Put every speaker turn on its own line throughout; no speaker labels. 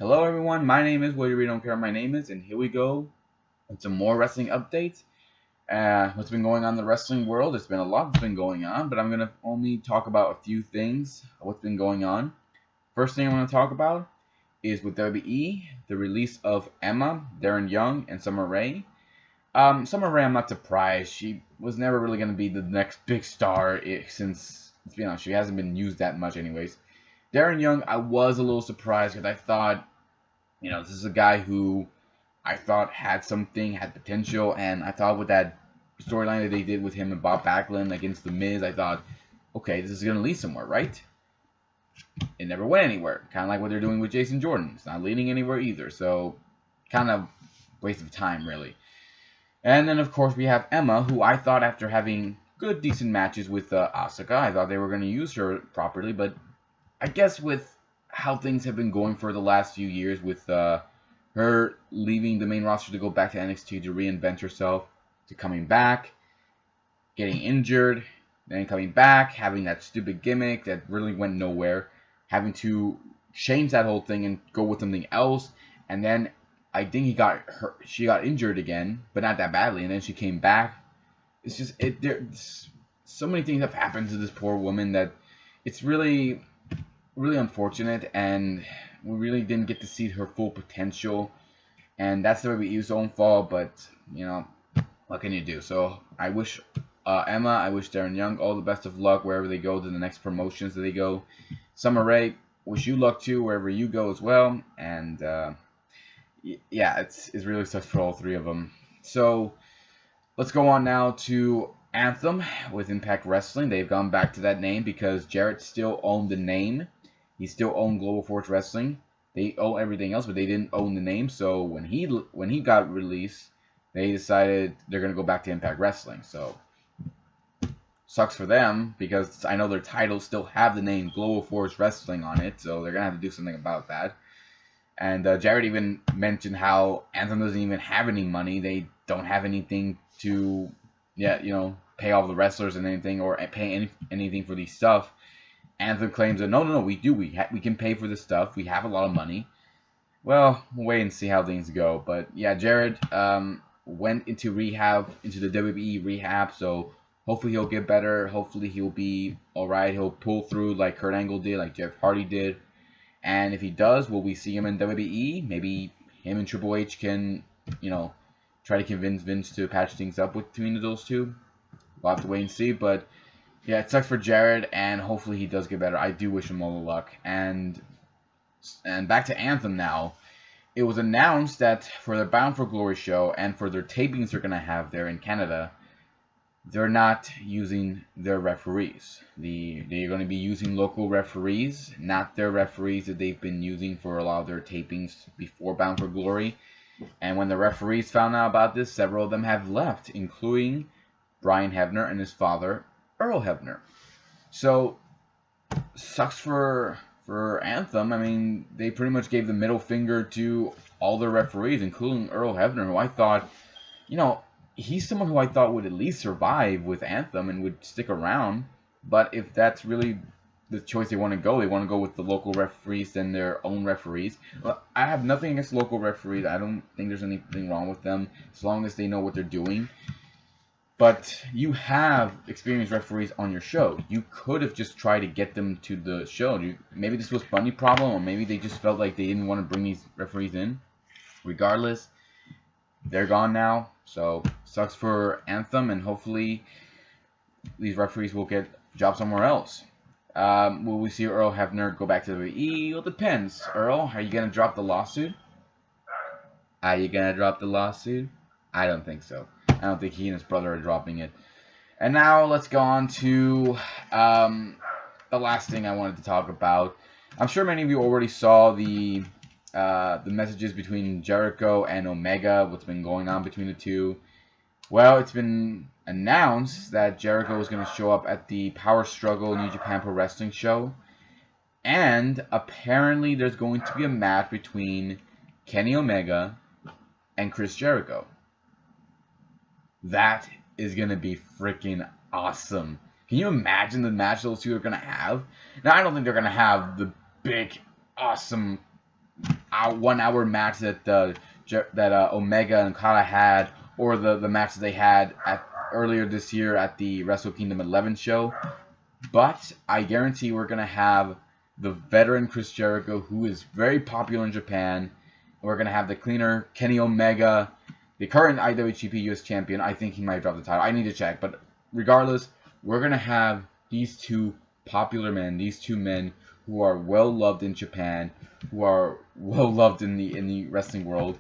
Hello everyone, my name is, what you really don't care my name is, and here we go with some more wrestling updates. What's been going on in the wrestling world? There's been a lot that's been going on, but I'm going to only talk about a few things, what's been going on. First thing I want to talk about is with WWE, the release of Emma, Darren Young, and Summer Rae. Summer Rae, I'm not surprised. She was never really going to be the next big star since, let's be honest, she hasn't been used that much anyways. Darren Young, I was a little surprised because I thought, this is a guy who I thought had something, had potential, and I thought with that storyline that they did with him and Bob Backlund against The Miz, I thought, okay, this is going to lead somewhere, right? It never went anywhere. Kind of like what they're doing with Jason Jordan. It's not leading anywhere either, so kind of waste of time, really. And then, of course, we have Emma, who I thought after having good, decent matches with Asuka, I thought they were going to use her properly, but I guess with how things have been going for the last few years with her leaving the main roster to go back to NXT to reinvent herself, to coming back, getting injured, then coming back, having that stupid gimmick that really went nowhere, having to change that whole thing and go with something else, and then I think she got injured again, but not that badly, and then she came back. It's just there's so many things have happened to this poor woman that it's really unfortunate, and we really didn't get to see her full potential, and that's the WWE's own fault, but what can you do? So I wish Emma, I wish Darren Young all the best of luck wherever they go to the next promotions that they go. Summer Rae, wish you luck too wherever you go as well, and yeah, it's really sucks for all three of them. So let's go on now to Anthem with Impact Wrestling. They've gone back to that name because Jarrett still owned the name. He still owned Global Force Wrestling. They own everything else, but they didn't own the name. So when he got released, they decided they're gonna go back to Impact Wrestling. So sucks for them because I know their titles still have the name Global Force Wrestling on it. So they're gonna have to do something about that. And Jarrett even mentioned how Anthem doesn't even have any money. They don't have anything to, pay all the wrestlers and anything, or pay anything for these stuff. Anthem claims that no, we do. We can pay for this stuff. We have a lot of money. Well, we'll wait and see how things go. But yeah, Jarrett went into rehab, into the WWE rehab. So hopefully he'll get better. Hopefully he'll be all right. He'll pull through like Kurt Angle did, like Jeff Hardy did. And if he does, will we see him in WWE? Maybe him and Triple H can, try to convince Vince to patch things up between those two. We'll have to wait and see. But yeah, it sucks for Jarrett, and hopefully he does get better. I do wish him all the luck. And back to Anthem now. It was announced that for their Bound for Glory show and for their tapings they're going to have there in Canada, they're not using their referees. They're going to be using local referees, not their referees that they've been using for a lot of their tapings before Bound for Glory. And when the referees found out about this, several of them have left, including Brian Hebner and his father, Earl Hebner. So, sucks for Anthem. I mean, they pretty much gave the middle finger to all their referees, including Earl Hebner, who I thought, he's someone who I thought would at least survive with Anthem and would stick around. But if that's really the choice they want to go with the local referees than their own referees. Well, I have nothing against local referees. I don't think there's anything wrong with them as long as they know what they're doing. But you have experienced referees on your show. You could have just tried to get them to the show. Maybe this was a money problem, or maybe they just felt like they didn't want to bring these referees in. Regardless, they're gone now. So, sucks for Anthem, and hopefully these referees will get a job somewhere else. Will we see Earl Hebner go back to the WWE? Well, it depends. Earl, are you going to drop the lawsuit? Are you going to drop the lawsuit? I don't think so. I don't think he and his brother are dropping it. And now let's go on to the last thing I wanted to talk about. I'm sure many of you already saw the messages between Jericho and Omega, what's been going on between the two. Well, it's been announced that Jericho is going to show up at the Power Struggle New Japan Pro Wrestling show. And apparently there's going to be a match between Kenny Omega and Chris Jericho. That is going to be freaking awesome. Can you imagine the match those two are going to have? Now, I don't think they're going to have the big, awesome 1 hour match that Omega and Okada had, or the match that they had earlier this year at the Wrestle Kingdom 11 show. But I guarantee we're going to have the veteran Chris Jericho, who is very popular in Japan. We're going to have the cleaner Kenny Omega, the current IWGP US champion. I think he might drop the title. I need to check. But regardless, we're going to have these two popular men, these two men who are well loved in Japan, who are well loved in the wrestling world.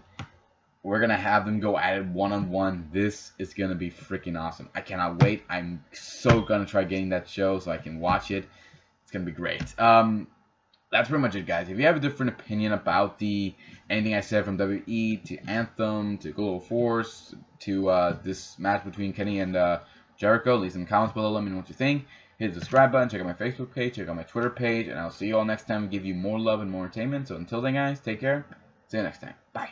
We're going to have them go at it one-on-one. This is going to be freaking awesome. I cannot wait. I'm so going to try getting that show so I can watch it. It's going to be great. That's pretty much it, guys. If you have a different opinion about anything I said from WWE to Anthem to Global Force to this match between Kenny and Jericho, leave some comments below. Let me know what you think. Hit the subscribe button. Check out my Facebook page. Check out my Twitter page. And I'll see you all next time and give you more love and more entertainment. So until then, guys, take care. See you next time. Bye.